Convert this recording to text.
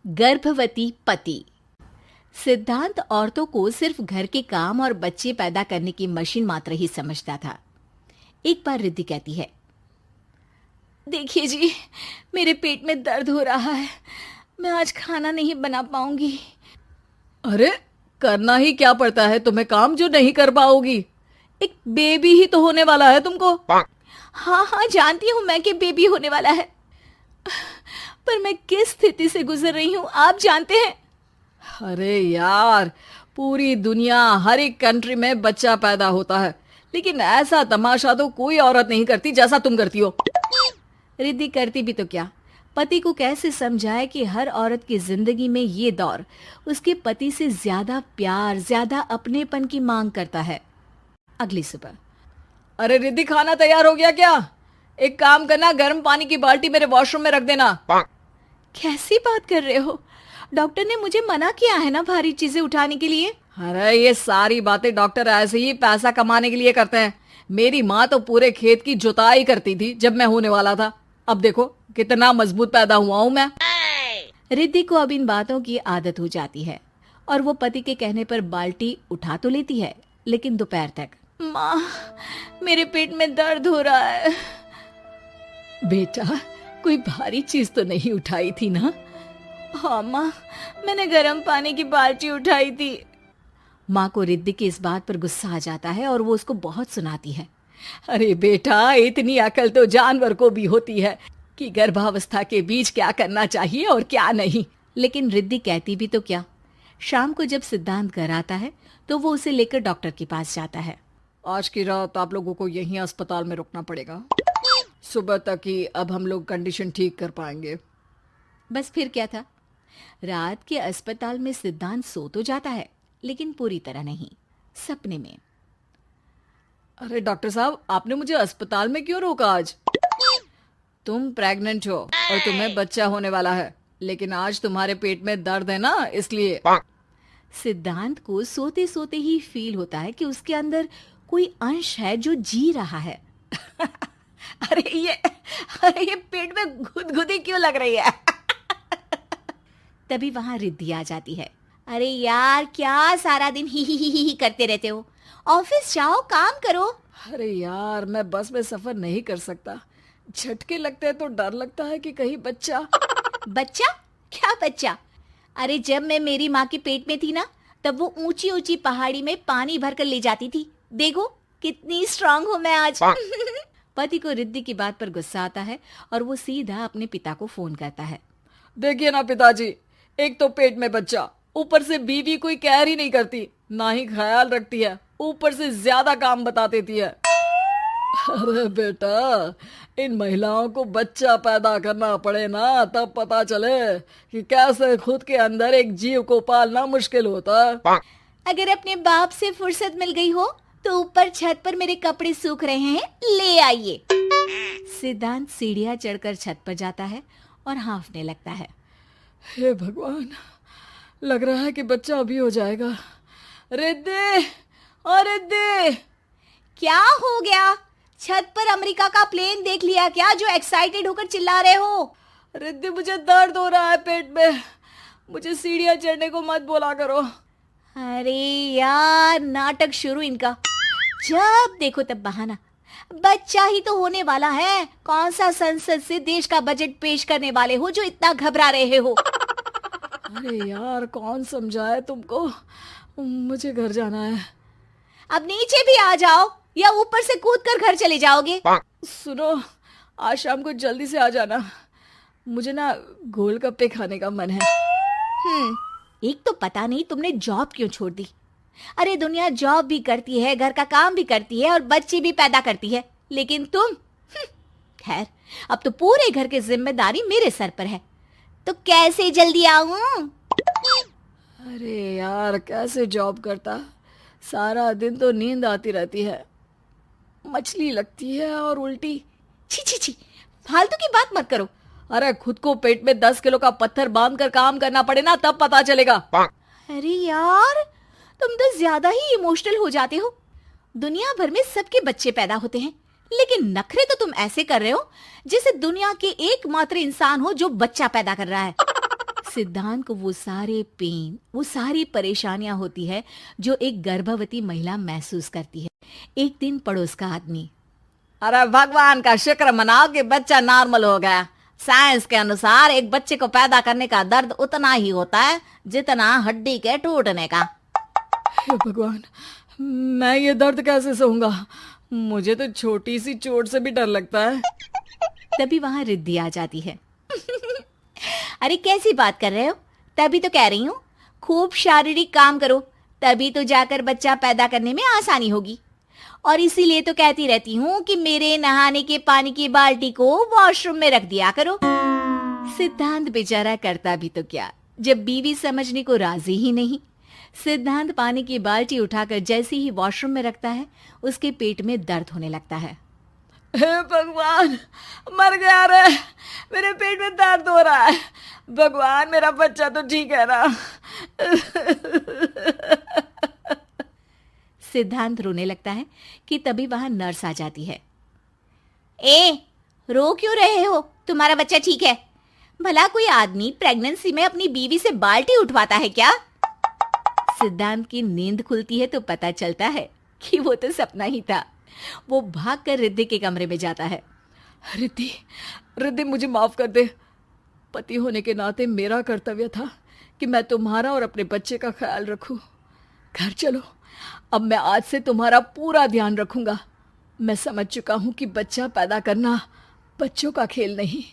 गर्भवती पति। सिद्धांत औरतों को सिर्फ घर के काम और बच्चे पैदा करने की मशीन मात्र ही समझता था। एक बार रिद्धि कहती है, देखिए जी, मेरे पेट में दर्द हो रहा है, मैं आज खाना नहीं बना पाऊंगी। अरे करना ही क्या पड़ता है तुम्हें काम जो नहीं कर पाओगी? एक बेबी ही तो होने वाला है तुमको। हाँ हाँ, जानती हूँ मैं कि बेबी होने वाला है, पर मैं किस स्थिति से गुजर रही हूँ आप जानते हैं। अरे यार, पूरी दुनिया हर एक कंट्री में बच्चा पैदा होता है, लेकिन ऐसा तमाशा तो कोई औरत नहीं करती जैसा तुम करती हो। रिद्धि करती भी तो क्या, पति को कैसे समझाए कि हर औरत की जिंदगी में ये दौर उसके पति से ज्यादा प्यार, ज्यादा अपनेपन की मांग करता है। अगली सुबह, अरे रिद्धि, खाना तैयार हो गया क्या? एक काम करना, गर्म पानी की बाल्टी मेरे वॉशरूम में रख देना। कैसी बात कर रहे हो? डॉक्टर ने मुझे मना किया है ना भारी चीजें उठाने के लिए। अरे ये सारी बातें डॉक्टर ऐसे ही पैसा कमाने के लिए करते हैं। मेरी माँ तो पूरे खेत की जुताई करती थी जब मैं होने वाला था। अब देखो कितना मजबूत पैदा हुआ हूँ मैं। रिद्धि को अब इन बातों की आदत हो जाती है और वो पति के कहने पर बाल्टी उठा तो लेती है, लेकिन दोपहर तक, माँ मेरे पेट में दर्द हो रहा है। बेटा, कोई भारी चीज तो नहीं उठाई थी ना? हाँ माँ, मैंने गर्म पानी की बाल्टी उठाई थी। माँ को रिद्धि की इस बात पर गुस्सा आ जाता है और वो उसको बहुत सुनाती है। अरे बेटा, इतनी अकल तो जानवर को भी होती है कि गर्भावस्था के बीच क्या करना चाहिए और क्या नहीं। लेकिन रिद्धि कहती भी तो क्या। शाम को जब सिद्धांत घर आता है तो वो उसे लेकर डॉक्टर के पास जाता है। आज की रात आप लोगों को यहीं अस्पताल में रुकना पड़ेगा, सुबह तक ही अब हम लोग कंडीशन ठीक कर पाएंगे। बस फिर क्या था, रात के अस्पताल में सिद्धांत सो तो जाता है, लेकिन पूरी तरह नहीं, सपने में। अरे डॉक्टर साहब, आपने मुझे अस्पताल में क्यों रोका आज? तुम प्रेग्नेंट हो और तुम्हें बच्चा होने वाला है, लेकिन आज तुम्हारे पेट में दर्द है ना, इसलिए। सिद्धांत को सोते सोते ही फील होता है कि उसके अंदर कोई अंश है जो जी रहा है। अरे ये पेट में गुदगुदी क्यों लग रही है? तभी वहां रिद्धि आ जाती है। अरे यार, क्या सारा दिन ही करते रहते हो, ऑफिस जाओ, काम करो। अरे यार, मैं बस में सफर नहीं कर सकता, झटके लगते हैं तो डर लगता है कि कहीं बच्चा। बच्चा? क्या बच्चा? अरे जब मैं मेरी माँ के पेट में थी ना, तब वो ऊंची ऊंची पहाड़ी में पानी भर कर ले जाती थी। देखो कितनी स्ट्रांग हूँ मैं आज। पति को रिद्धि की बात पर गुस्सा आता है और वो सीधा अपने पिता को फोन करता है। देखिए ना पिताजी, एक तो पेट में बच्चा, ऊपर से बीवी कोई केयर ही नहीं करती, ना ही ख्याल रखती है, ऊपर से ज्यादा काम बता देती है। अरे बेटा, इन महिलाओं को बच्चा पैदा करना पड़े ना, तब पता चले कि कैसे खुद के अंदर एक जीव को पालना मुश्किल होता है। अगर अपने बाप से फुर्सत मिल गई हो तो ऊपर छत पर मेरे कपड़े सूख रहे हैं, ले आइए। सिद्धांत सीढ़ियां चढ़कर छत पर जाता है और हाँफने लगता है। हे भगवान, लग रहा है कि बच्चा अभी हो जाएगा। रिद्धि, और रिद्धि। क्या हो गया? छत पर अमेरिका का प्लेन देख लिया क्या जो एक्साइटेड होकर चिल्ला रहे हो? रिद्धि, मुझे दर्द हो रहा है पेट में, मुझे सीढ़ियां चढ़ने को मत बोला करो। अरे यार, नाटक शुरू इनका, जब देखो तब बहाना। बच्चा ही तो होने वाला है, कौन सा संसद से देश का बजट पेश करने वाले हो जो इतना घबरा रहे हो? अरे यार, कौन समझाए तुमको, मुझे घर जाना है। अब नीचे भी आ जाओ या ऊपर से कूदकर घर चले जाओगे? सुनो, आज शाम को जल्दी से आ जाना, मुझे ना गोलगप्पे खाने का मन है। एक तो पता नहीं तुमने जॉब क्यों छोड़ दी। अरे दुनिया जॉब भी करती है, घर का काम भी करती है और बच्चे भी पैदा करती है, लेकिन तुम, खैर, अब तो पूरे घर की जिम्मेदारी मेरे सर पर है, तो कैसे जल्दी आऊं? अरे यार, कैसे जॉब करता, सारा दिन तो नींद आती रहती है, मछली लगती है और उल्टी। छी छी छी, फालतू की बात मत करो। अरे खुद को पेट में 10 किलो का पत्थर बांध कर काम करना पड़े ना, तब पता चलेगा। अरे यार, तुम तो ज्यादा ही इमोशनल हो जाते हो। दुनिया भर में सबके बच्चे पैदा होते हैं, लेकिन नखरे तो तुम ऐसे कर रहे हो जैसे दुनिया के एकमात्र इंसान हो जो बच्चा पैदा कर रहा है। सिद्धांत को वो सारे पेन, वो सारी परेशानियां होती है जो एक गर्भवती महिला महसूस करती है। एक दिन पड़ोस का आदमी, अरे भगवान का शुक्र मनाओ कि बच्चा नॉर्मल हो गया। साइंस के अनुसार एक बच्चे को पैदा करने का दर्द उतना ही होता है जितना हड्डी के टूटने का। हे भगवान, मैं ये दर्द कैसे सहूंगा? मुझे तो छोटी सी चोट से भी डर लगता है। तभी वहां रिद्धि आ जाती है। अरे कैसी बात कर रहे हो? तभी तो कह रही हूँ, खूब शारीरिक काम करो, तभी तो जाकर बच्चा पैदा करने में आसानी होगी। और इसीलिए तो कहती रहती हूँ कि मेरे नहाने के पानी की बाल्टी को वॉशरूम में रख दिया करो। सिद्धांत बेचारा करता भी तो क्या, जब बीवी समझने को राजी ही नहीं। सिद्धांत पानी की बाल्टी उठाकर जैसे ही वॉशरूम में रखता है, उसके पेट में दर्द होने लगता है। हे भगवान, मर गया रे, मेरे पेट में दर्द हो रहा है। भगवान, मेरा बच्चा तो ठीक है ना? सिद्धांत रोने लगता है कि तभी वहां नर्स आ जाती है। ए, रो क्यों रहे हो? तुम्हारा बच्चा ठीक है? भला कोई आदमी प्रेगनेंसी में अपनी बीवी से बाल्टी उठवाता है क्या? सिद्धांत की नींद खुलती है तो पता चलता है कि वो तो सपना ही था। वो भागकर रिद्धि के कमरे में जाता है। रिद्धि, रिद्धि मुझे माफ कर दे। पति होने के नाते मेरा कर्तव्य था कि मैं तुम्हारा और अपने बच्चे का ख्याल रखूं। घर चलो, अब मैं आज से तुम्हारा पूरा ध्यान रखूंगा। मैं समझ चुका हूं कि बच्चा पैदा करना बच्चों का खेल नहीं।